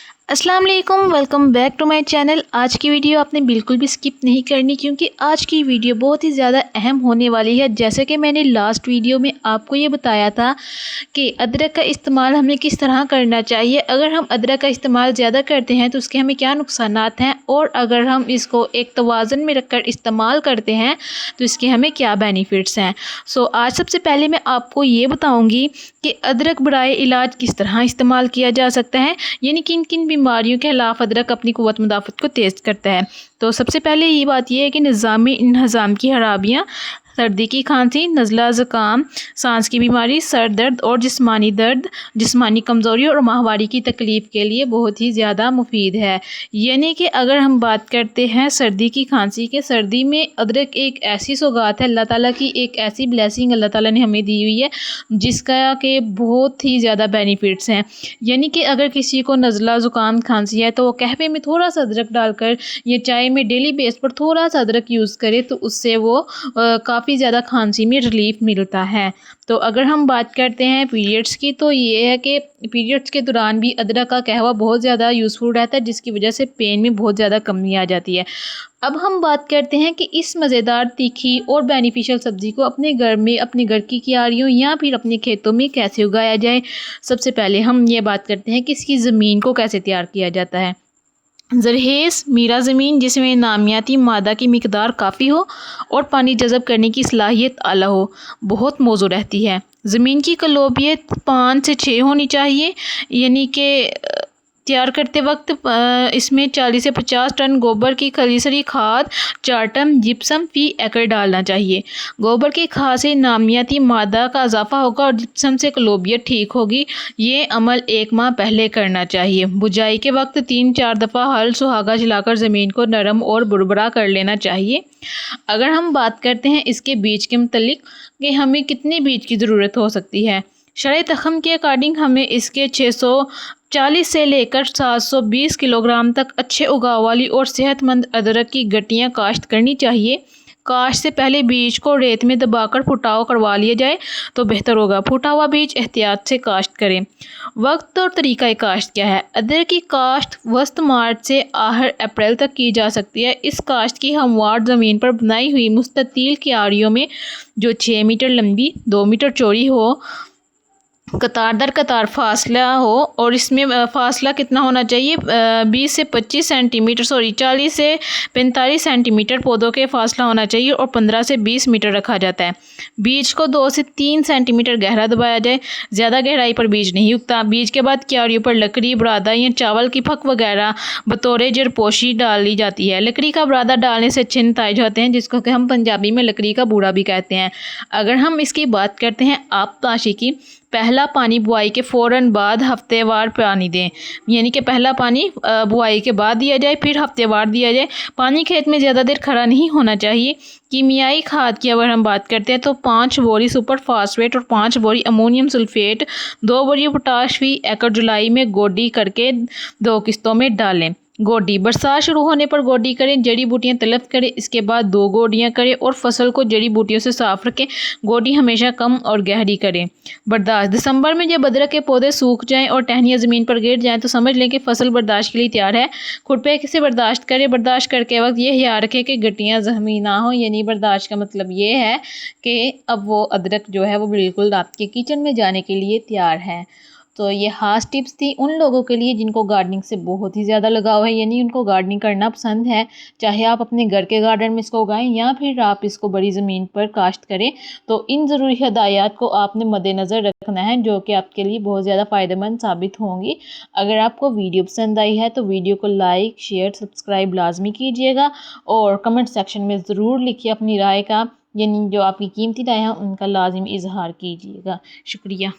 अस्सलाम वालेकुम, welcome back to my channel. आज की वीडियो आपने बिल्कुल भी स्किप नहीं करनी क्योंकि आज की वीडियो बहुत ही ज़्यादा अहम होने वाली है। जैसे कि मैंने लास्ट वीडियो में आपको ये बताया था कि अदरक का इस्तेमाल हमें किस तरह करना चाहिए। अगर हम अदरक का इस्तेमाल ज़्यादा करते हैं तो उसके हमें क्या नुकसानात हैं, और अगर हम इसको एक तवाज़ुन में रखकर इस्तेमाल करते हैं तो इसके हमें क्या बेनिफिट्स हैं। आज सबसे पहले मैं आपको ये बताऊँगी कि अदरक बराए इलाज किस तरह इस्तेमाल किया जा सकता है, यानी किन किन बीमारियों के खिलाफ अदरक अपनी क़ुव्वत मुदाफ़त को तेज़ करता है। तो सबसे पहले ये बात यह है कि निज़ामी इंहज़ाम की खराबियाँ, सर्दी की खांसी, नज़ला ज़ुकाम, सांस की बीमारी, सर दर्द और जिस्मानी दर्द, जिस्मानी कमज़ोरी और माहवारी की तकलीफ़ के लिए बहुत ही ज़्यादा मुफीद है। यानी कि अगर हम बात करते हैं सर्दी की खांसी के, सर्दी में अदरक एक ऐसी सौगात है, अल्लाह ताला की एक ऐसी ब्लेसिंग अल्लाह ताला ने हमें दी हुई है जिसका के बहुत ही ज़्यादा बेनिफिट्स हैं। यानी कि अगर किसी को नज़ला ज़ुकाम खांसी है तो वो कहवे में थोड़ा सा अदरक डालकर या चाय में डेली बेस पर थोड़ा सा अदरक यूज़ करे तो उससे वो काफ़ी ज़्यादा खांसी में रिलीफ मिलता है। तो अगर हम बात करते हैं पीरियड्स की, तो ये है कि पीरियड्स के दौरान भी अदरक का कहवा बहुत ज़्यादा यूज़फुल रहता है, जिसकी वजह से पेन में बहुत ज़्यादा कमी आ जाती है। अब हम बात करते हैं कि इस मज़ेदार, तीखी और बेनिफिशियल सब्ज़ी को अपने घर में, अपने घर की क्यारियों या फिर अपने खेतों में कैसे उगाया जाए। सबसे पहले हम ये बात करते हैं कि इसकी ज़मीन को कैसे तैयार किया जाता है। ज़रहेज़ मीरा ज़मीन जिसमें नामियाती मादा की मिकदार काफ़ी हो और पानी जज़ब करने की सलाहियत आला हो, बहुत मौजू रहती है। ज़मीन की कलोबियत 5 से 6 होनी चाहिए, यानी कि तैयार करते वक्त इसमें 40 से 50 टन गोबर की खलीसरी खाद, 4 टन जिप्सम फी एकड़ डालना चाहिए। गोबर की खाद से नामियाती मादा का इजाफा होगा और जिप्सम से कलोबियत ठीक होगी। ये अमल 1 माह पहले करना चाहिए। बुझाई के वक्त 3-4 दफ़ा हल सुहागा चलाकर ज़मीन को नरम और बुरबुरा कर लेना चाहिए। अगर हम बात करते हैं इसके बीज के मुतल्लिक कि हमें कितने बीज की ज़रूरत हो सकती है, शरई तख़म के अकॉर्डिंग हमें इसके 640 से लेकर 720 किलोग्राम तक अच्छे उगाव वाली और सेहतमंद अदरक की गट्टियाँ काश्त करनी चाहिए। काश्त से पहले बीज को रेत में दबाकर फुटाव करवा लिया जाए तो बेहतर होगा। फूटा हुआ बीज एहतियात से काश्त करें। वक्त और तरीका काश्त क्या है? अदरक की काश्त वस्त मार्च से आहर अप्रैल तक की जा सकती है। इस काश्त की हमवार ज़मीन पर बनाई हुई मुस्ततील क्यारियों में जो 6 मीटर लंबी, 2 मीटर चौड़ी हो, कतार दर कतार फासला हो, और इसमें फासला कितना होना चाहिए? 20 से 25 सेंटीमीटर 40 से 45 सेंटीमीटर पौधों के फासला होना चाहिए और 15 से 20 मीटर रखा जाता है। बीज को 2 से 3 सेंटीमीटर गहरा दबाया जाए, ज़्यादा गहराई पर बीज नहीं उगता। बीज के बाद क्यारियों पर लकड़ी, बुरादा या चावल की फक वगैरह बतौर जरपोशी डाली जाती है। लकड़ी का बुरादा डालने से अच्छे नताइज होते हैं, जिसको कि हम पंजाबी में लकड़ी का बूढ़ा भी कहते हैं। अगर हम इसकी बात करते हैं आबताशी की, पहला पानी बुआई के फ़ौरन बाद हफ्तेवार पानी दें, यानी कि पहला पानी बुआई के बाद दिया जाए, फिर हफ्तेवार दिया जाए। पानी खेत में ज़्यादा देर खड़ा नहीं होना चाहिए। कीमियाई खाद की अगर हम बात करते हैं तो 5 बोरी सुपर फास्फेट और 5 बोरी अमोनियम सल्फेट, 2 बोरी पोटाश फी एकड़ जुलाई में गोडी करके 2 किस्तों में डालें। गोडी बरसात शुरू होने पर गोडी करें, जड़ी बूटियां तलब करें, इसके बाद 2 गोडियां करें और फसल को जड़ी बूटियों से साफ रखें। गोडी हमेशा कम और गहरी करें। बर्दाश्त दिसंबर में जब अदरक के पौधे सूख जाएं और टहनियाँ ज़मीन पर गिर जाएं तो समझ लें कि फसल बर्दाश्त के लिए तैयार है। खुरपे से बर्दाश्त करें। बर्दाश्त करके वक्त ये ख्याल रखें कि गट्टियाँ ज़ख्मी ना हो, यानी बर्दाश्त का मतलब ये है कि अब वो अदरक जो है वो बिल्कुल आपके किचन में जाने के लिए तैयार है। तो ये खास टिप्स थी उन लोगों के लिए जिनको गार्डनिंग से बहुत ही ज़्यादा लगाव है, यानी उनको गार्डनिंग करना पसंद है। चाहे आप अपने घर के गार्डन में इसको उगाएं या फिर आप इसको बड़ी ज़मीन पर काश्त करें, तो इन ज़रूरी हदायत को आपने मद्देनज़र रखना है, जो कि आपके लिए बहुत ज़्यादा फ़ायदेमंद साबित होंगी। अगर आपको वीडियो पसंद आई है तो वीडियो को लाइक, शेयर, सब्सक्राइब लाजमी कीजिएगा और कमेंट सेक्शन में ज़रूर लिखिए अपनी राय का, यानी जो आपकी कीमती राय है उनका लाजिम इजहार कीजिएगा। शुक्रिया।